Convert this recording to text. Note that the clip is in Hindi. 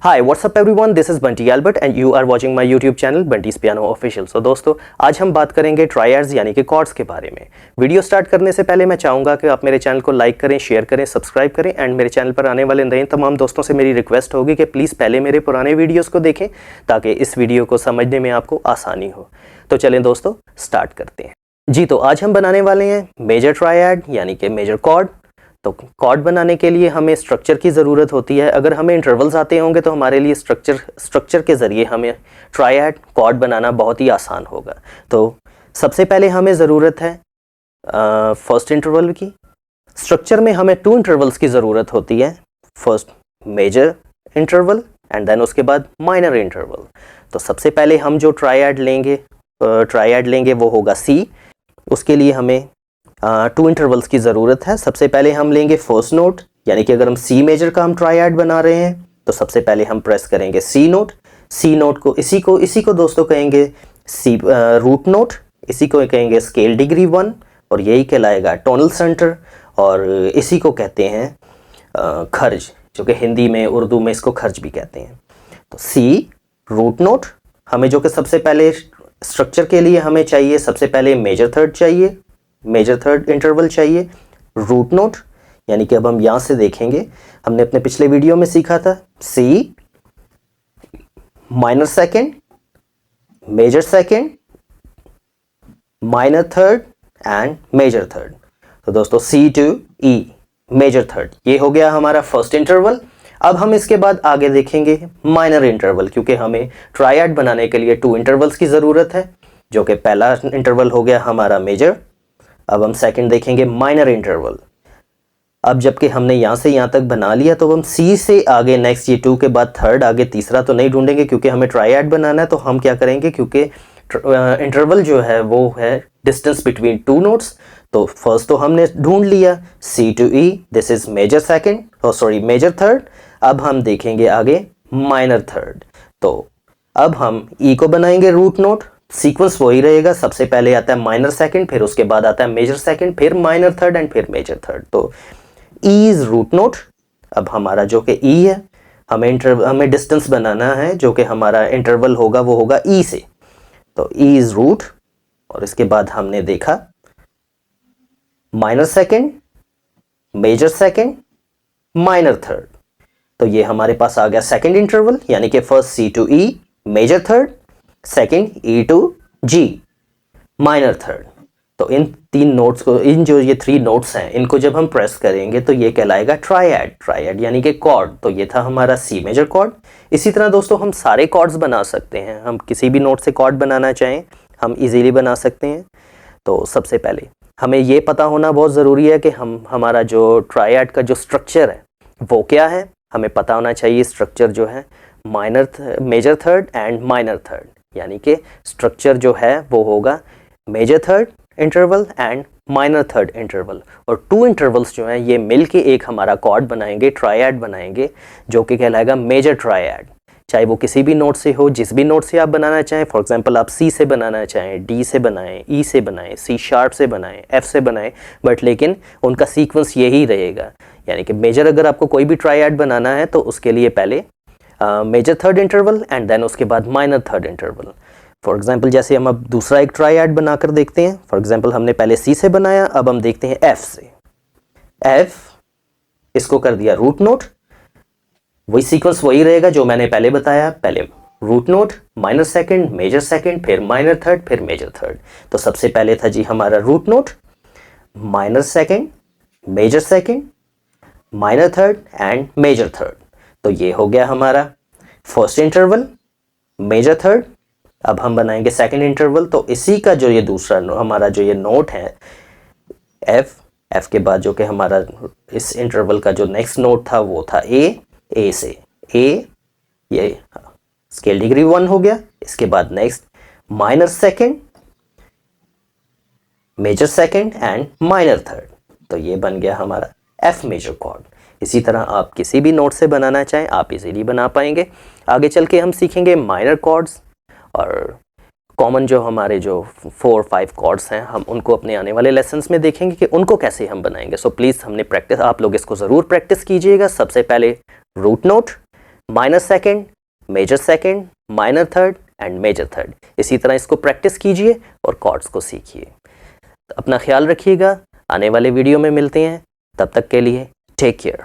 Hi, what's up everyone? This is Bunty Albert and you are watching my YouTube channel Bunty's Piano Official. So दोस्तों, आज हम बात करेंगे ट्रायड्स यानी कि कॉर्ड्स के बारे में। वीडियो स्टार्ट करने से पहले मैं चाहूँगा कि आप मेरे चैनल को लाइक करें, शेयर करें, सब्सक्राइब करें एंड मेरे चैनल पर आने वाले नए तमाम दोस्तों से मेरी रिक्वेस्ट होगी कि प्लीज़ पहले मेरे पुराने वीडियोज़ को देखें ताकि इस वीडियो को समझने में आपको आसानी हो। तो चलें दोस्तों, स्टार्ट करते हैं। जी, तो आज हम बनाने वाले हैं मेजर ट्रायड यानी कि मेजर कॉर्ड। तो कॉर्ड बनाने के लिए हमें स्ट्रक्चर की ज़रूरत होती है। अगर हमें इंटरवल्स आते होंगे तो हमारे लिए स्ट्रक्चर के ज़रिए हमें ट्रायड कॉर्ड बनाना बहुत ही आसान होगा। तो सबसे पहले हमें ज़रूरत है फर्स्ट इंटरवल की। स्ट्रक्चर में हमें 2 इंटरवल्स की ज़रूरत होती है, first major interval and then उसके बाद माइनर इंटरवल। तो सबसे पहले हम जो ट्रायड लेंगे वो होगा सी। उसके लिए हमें 2 इंटरवल्स की ज़रूरत है। सबसे पहले हम लेंगे फर्स्ट नोट, यानी कि अगर हम सी मेजर का हम ट्रायड बना रहे हैं तो सबसे पहले हम प्रेस करेंगे सी नोट। सी नोट को इसी को दोस्तों कहेंगे सी रूट नोट, इसी को कहेंगे स्केल डिग्री 1 और यही कहलाएगा टोनल सेंटर और इसी को कहते हैं खर्ज, जो कि हिंदी में उर्दू में इसको खर्ज भी कहते हैं। तो सी रूट नोट हमें जो कि सबसे पहले स्ट्रक्चर के लिए हमें चाहिए, सबसे पहले मेजर थर्ड इंटरवल चाहिए। रूट नोट यानी कि अब हम यहां से देखेंगे, हमने अपने पिछले वीडियो में सीखा था C minor second, major second, minor third and major third. तो दोस्तों C to E major third, ये हो गया हमारा फर्स्ट इंटरवल। अब हम इसके बाद आगे देखेंगे माइनर इंटरवल, क्योंकि हमें ट्रायड बनाने के लिए 2 इंटरवल्स की ज़रूरत है, जो कि पहला इंटरवल हो गया हमारा मेजर। अब हम सेकंड देखेंगे माइनर इंटरवल। अब जबकि हमने यहाँ से यहाँ तक बना लिया तो हम सी से आगे नेक्स्ट, ये 2 के बाद थर्ड, आगे तीसरा तो नहीं ढूंढेंगे क्योंकि हमें ट्रायड बनाना है। तो हम क्या करेंगे, क्योंकि इंटरवल जो है वो है डिस्टेंस बिटवीन 2 नोट्स। तो फर्स्ट तो हमने ढूंढ लिया C to E, this is major third. अब हम देखेंगे आगे माइनर थर्ड। तो अब हम ई को बनाएंगे रूट नोट। सीक्वेंस वही रहेगा, सबसे पहले आता है माइनर सेकंड, फिर उसके बाद आता है मेजर सेकंड, फिर माइनर थर्ड एंड फिर मेजर थर्ड। तो ई इज रूट नोट। अब हमारा जो कि ई है, हमें डिस्टेंस बनाना है, जो कि हमारा इंटरवल होगा वो होगा ई से। तो ई इज रूट और इसके बाद हमने देखा minor second, major second, minor third. तो ये हमारे पास आ गया सेकंड इंटरवल, यानी कि first C to E major third, second E to G minor third. तो इन 3 नोट्स को, ये 3 नोट्स हैं, इनको जब हम प्रेस करेंगे तो ये कहलाएगा ट्रायड यानी कि कॉर्ड। तो ये था हमारा सी मेजर कॉर्ड। इसी तरह दोस्तों हम सारे कॉर्ड्स बना सकते हैं। हम किसी भी नोट से कॉर्ड बनाना चाहें हम इजीली बना सकते हैं। तो सबसे पहले हमें ये पता होना बहुत ज़रूरी है कि हमारा जो ट्रायड का जो स्ट्रक्चर है वो क्या है। हमें पता होना चाहिए स्ट्रक्चर जो है major third and minor third, यानी कि स्ट्रक्चर जो है वो होगा major third interval and minor third interval. और 2 इंटरवल्स जो हैं ये मिल के एक हमारा कॉर्ड बनाएंगे, ट्रायड बनाएंगे, जो कि कहलाएगा मेजर ट्रायड। चाहे वो किसी भी नोट से हो, जिस भी नोट से आप बनाना चाहें। फॉर एग्जांपल आप सी से बनाना चाहें, डी से बनाएं, ई से बनाएं, सी शार्प से बनाएं, एफ से बनाएं, बट लेकिन उनका सीक्वेंस यही रहेगा। यानी कि मेजर अगर आपको कोई भी ट्रायड बनाना है तो उसके लिए पहले major third interval and then उसके बाद minor third interval. For example जैसे हम अब दूसरा एक ट्रायड बनाकर देखते हैं। फॉर एग्जांपल हमने पहले सी से बनाया, अब हम देखते हैं एफ से। एफ, इसको कर दिया रूट नोट, वही सीक्वेंस वही रहेगा जो मैंने पहले बताया, पहले root note, minor second, major second, फिर माइनर थर्ड, फिर मेजर थर्ड। तो सबसे पहले था जी हमारा root note, minor second, major second, minor third and major third. तो ये हो गया हमारा फर्स्ट इंटरवल मेजर थर्ड। अब हम बनाएंगे सेकंड इंटरवल। तो इसी का जो ये दूसरा हमारा जो ये नोट है एफ के बाद जो कि हमारा इस इंटरवल का जो नेक्स्ट नोट था वो था ए से ये स्केल डिग्री 1 हो गया। इसके बाद next minor second, major second and minor third. तो ये बन गया हमारा एफ मेजर कॉर्ड। इसी तरह आप किसी भी नोट से बनाना चाहें आप इजीली बना पाएंगे। आगे चल के हम सीखेंगे माइनर कॉर्ड्स और कॉमन जो हमारे जो 4-5 कॉर्ड्स हैं हम उनको अपने आने वाले लेसन्स में देखेंगे कि उनको कैसे हम बनाएंगे। सो प्लीज़ आप लोग इसको ज़रूर प्रैक्टिस कीजिएगा। सबसे पहले root note, minor second, major second, minor third and major third. इसी तरह इसको प्रैक्टिस कीजिए और कॉर्ड्स को सीखिए। तो अपना ख्याल रखिएगा, आने वाले वीडियो में मिलते हैं, तब तक के लिए टेक केयर।